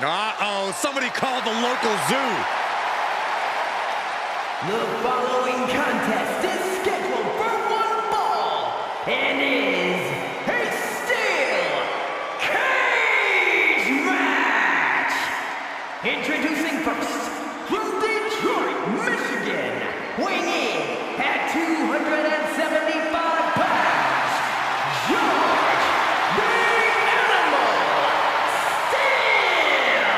Uh-oh, somebody called the local zoo. The following contest is scheduled for one fall and is a steel cage match. Introducing first, from Detroit, Michigan, weighing in at 275 pounds, George the Animal Steele.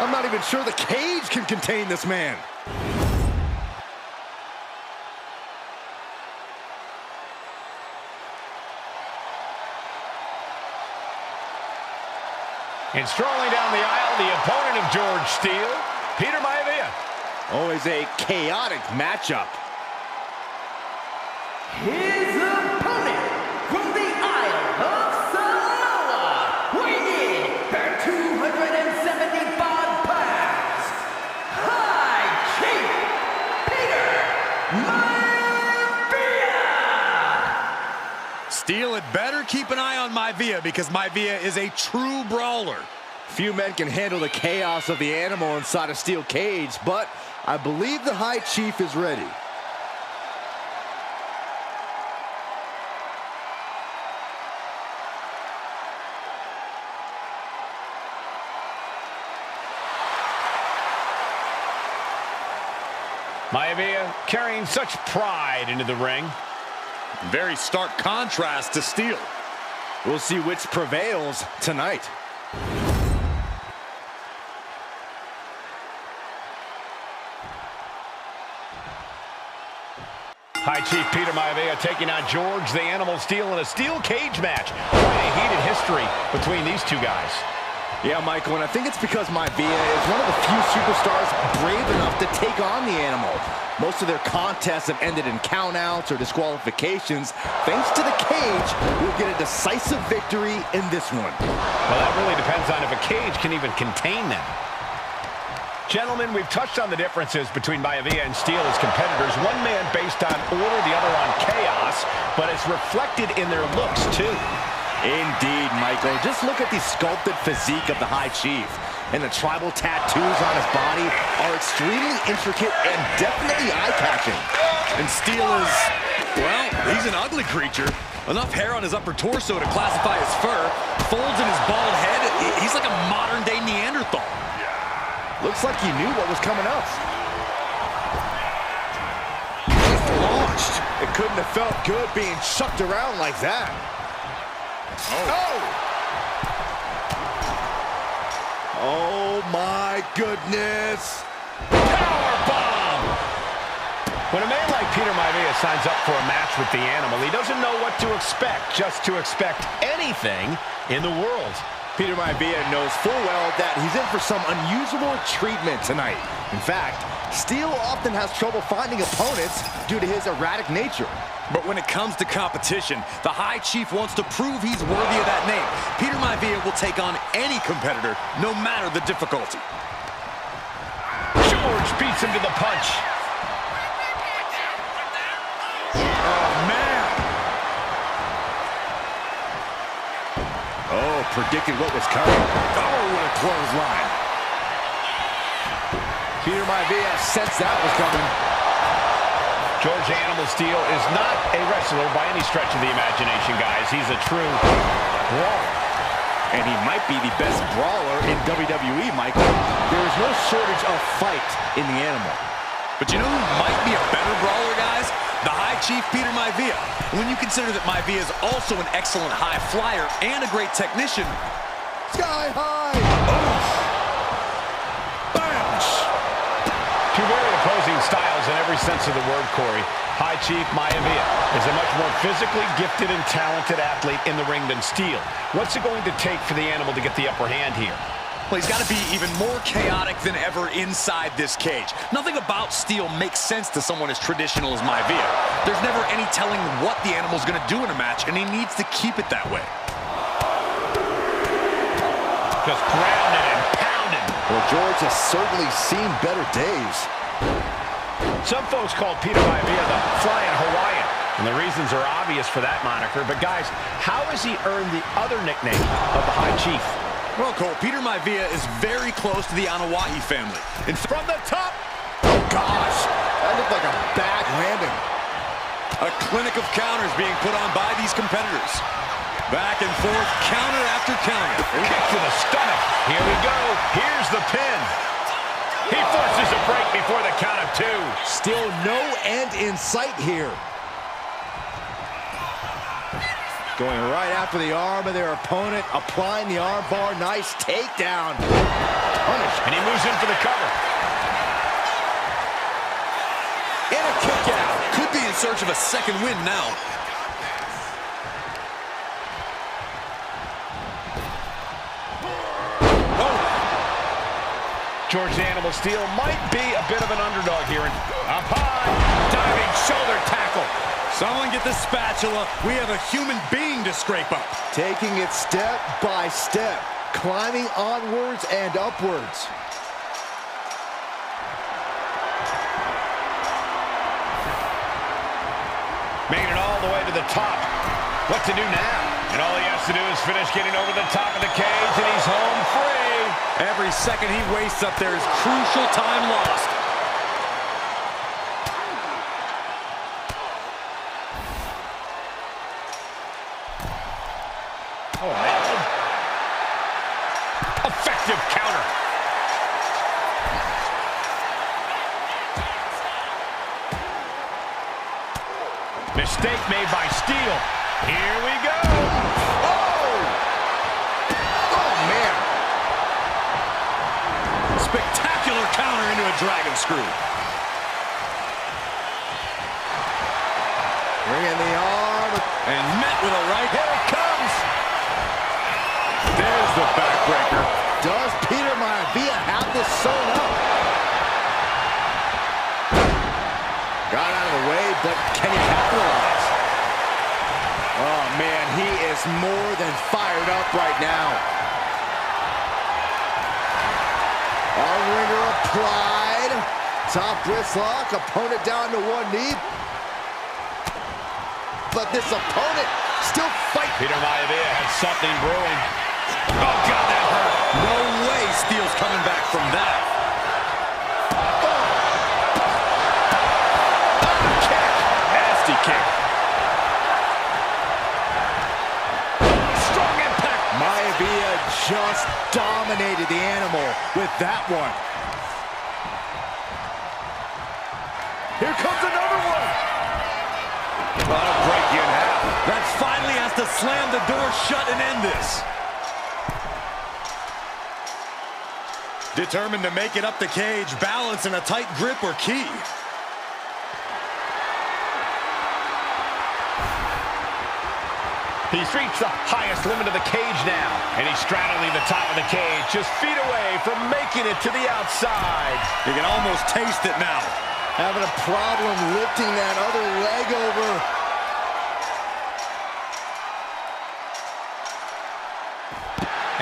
I'm not even sure the cage can contain this man. And strolling down the aisle, the opponent of George Steele, Peter Maivia. Always a chaotic matchup. His opponent from the Isle of Samoa, weighing in at 275 pounds, High Chief Peter Maivia. Steele had better keep an eye on Maivia because Maivia is a true brawler. Few men can handle the chaos of the animal inside a steel cage, but I believe the High Chief is ready. Maivia carrying such pride into the ring. Very stark contrast to Steele. We'll see which prevails tonight. High Chief Peter Maivia taking on George the Animal Steele in a steel cage match. Quite a heated history between these two guys. Yeah, Michael, and I think it's because Maivia is one of the few superstars brave enough to take on the animal. Most of their contests have ended in countouts or disqualifications. Thanks to the cage, we'll get a decisive victory in this one. Well, that really depends on if a cage can even contain them. Gentlemen, we've touched on the differences between Maivia and Steele as competitors. One man based on order, the other on chaos, but it's reflected in their looks, too. Indeed, Michael. Just look at the sculpted physique of the High Chief. And the tribal tattoos on his body are extremely intricate and definitely eye-catching. And Steele is, well, he's an ugly creature. Enough hair on his upper torso to classify as fur. Folds in his bald head. He's like a modern-day Neanderthal. Looks like he knew what was coming up. Launched. It couldn't have felt good being chucked around like that. Oh! Oh my goodness! Powerbomb! When a man like Peter Maivia signs up for a match with the animal, he doesn't know what to expect, just to expect anything in the world. Peter Maivia knows full well that he's in for some unusual treatment tonight. In fact, Steele often has trouble finding opponents due to his erratic nature. But when it comes to competition, the High Chief wants to prove he's worthy of that name. Peter Maivia will take on any competitor, no matter the difficulty. George beats him to the punch. Predicted what was coming. Oh, what a clothesline. Peter Maivia sensed that was coming. George the Animal Steele is not a wrestler by any stretch of the imagination, guys. He's a true brawler. And he might be the best brawler in WWE, Michael. There is no shortage of fight in the animal. But you know who might be a better brawler, guys? The High Chief Peter Maivia. When you consider that Maivia is also an excellent high flyer and a great technician. Sky high! Oh! Bam! Two very opposing styles in every sense of the word, Corey. High Chief Maivia is a much more physically gifted and talented athlete in the ring than Steele. What's it going to take for the animal to get the upper hand here? Well, he's got to be even more chaotic than ever inside this cage. Nothing about Steele makes sense to someone as traditional as Maivia. There's never any telling what the animal's going to do in a match, and he needs to keep it that way. Just grounded and pounded. Well, George has certainly seen better days. Some folks call Peter Maivia the Flying Hawaiian, and the reasons are obvious for that moniker. But guys, how has he earned the other nickname of the High Chief? Well, Cole, Peter Maivia is very close to the Anawahi family. And From the top. oh, gosh. That looked like a bad landing. A clinic of counters being put on by these competitors. Back and forth, counter after counter. Kick to the stomach. Here we go. Here's the pin. He forces a break before the count of 2. Still no end in sight here. Going right after the arm of their opponent, applying the arm bar. Nice takedown. Punish. And he moves in for the cover. And a kick out. Could be in search of a second win now. George the Animal Steele might be a bit of an underdog here. Up high, diving shoulder tackle. Someone get the spatula. We have a human being to scrape up. Taking it step by step, climbing onwards and upwards. Made it all the way to the top. What to do now? And all he has to do is finish getting over the top of the cage, and he's home free. Every second he wastes up there is crucial time lost. Oh, man. Effective counter. Mistake made by Steele. Here we go. Oh! Oh, man. Spectacular counter into a dragon screw. Bringing the arm. And met with a right. Here it comes. There's the backbreaker. Does Peter Maivia have this sewn up? Got out of the way, but can he capitalize? Oh, man, he is more than fired up right now. Arm wringer applied. Top wrist lock, opponent down to one knee. But this opponent still fighting. Peter Maivia has something brewing. Oh, God, that hurt. No way Steele's coming back from that. Kick. Nasty kick. Strong impact. Maivia just dominated the animal with that one. Here comes another one. That'll break you in half. That finally has to slam the door shut and end this. Determined to make it up the cage, balance and a tight grip were key. He's reached the highest limit of the cage now. And he's straddling the top of the cage, just feet away from making it to the outside. You can almost taste it now. Having a problem lifting that other leg over.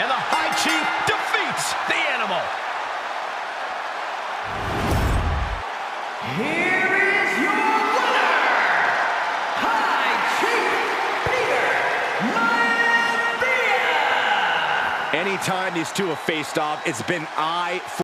And the High Chief defeats the animal. Here is your winner, High Chief Peter Maivia. Anytime these two have faced off, it's been eye for